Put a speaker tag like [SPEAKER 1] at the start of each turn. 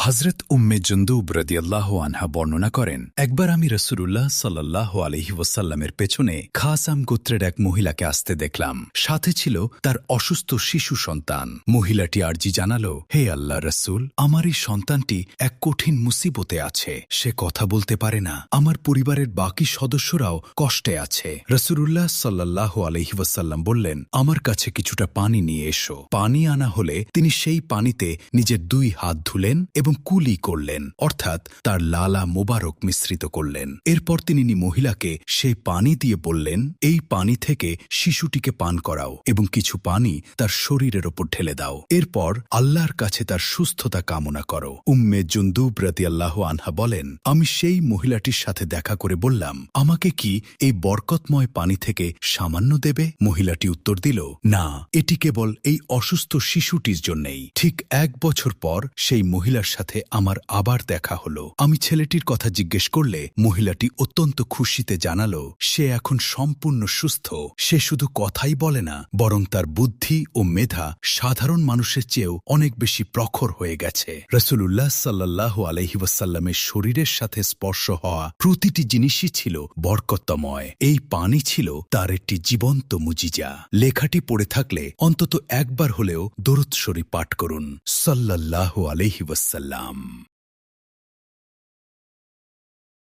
[SPEAKER 1] হযরত উম্মে জুনদুব রাদিয়াল্লাহু আনহা বর্ণনা করেন, একবার আমি রাসূলুল্লাহ সাল্লাল্লাহু আলাইহি ওয়াসাল্লামের পেছনে খাসাম গোত্রের এক মহিলাকে আসতে দেখলাম। সাথে ছিল তার অসুস্থ শিশু সন্তান। মহিলাটি আরজি জানালো, হে আল্লাহ রাসূল, আমার এই সন্তানটি এক কঠিন মুসিবতে আছে। সে কথা বলতে পারে না। আমার পরিবারের বাকি সদস্যরাও কষ্টে আছে। রাসূলুল্লাহ সাল্লাল্লাহু আলাইহি ওয়াসাল্লাম বললেন, আমার কাছে কিছুটা পানি নিয়ে এসো। পানি আনা হলে তিনি সেই পানিতে নিজের 2 হাত ধুলেন এবং কুলি করলেন, অর্থাৎ তার লালা মোবারক মিশ্রিত করলেন। এরপর তিনি মহিলাকে সেই পানি দিয়ে বললেন, এই পানি থেকে শিশুটিকে পান করাও এবং কিছু পানি তার শরীরের ওপর ঢেলে দাও। এরপর আল্লাহর কাছে তার সুস্থতা কামনা করো। উম্মে জুনদুব রাদিয়াল্লাহু আনহা বলেন, আমি সেই মহিলাটির সাথে দেখা করে বললাম, আমাকে কি এই বরকতময় পানি থেকে সামান্য দেবে? মহিলাটি উত্তর দিল, না, এটি কেবল এই অসুস্থ শিশুটির জন্যেই। ঠিক 1 বছর পর সেই মহিলার সাথে আমার আবার দেখা হলো। আমি ছেলেটির কথা জিজ্ঞেস করলে মহিলাটি অত্যন্ত খুশিতে জানালো, সে এখন সম্পূর্ণ সুস্থ। সে শুধু কথাই বলে না, বরং তার বুদ্ধি ও মেধা সাধারণ মানুষের চেয়েও অনেক বেশি প্রখর হয়ে গেছে। রাসূলুল্লাহ সাল্লাল্লাহু আলাইহি ওয়াসাল্লামের শরীরের সাথে স্পর্শ হওয়া প্রতিটি জিনিসই ছিল বরকতময়। এই পানি ছিল তার একটি জীবন্ত মুজিজা। লেখাটি পড়ে থাকলে অন্তত একবার হলেও দরুদ শরীফ পাঠ করুন, সাল্লাল্লাহু আলাইহি ওয়াসাল্লাম।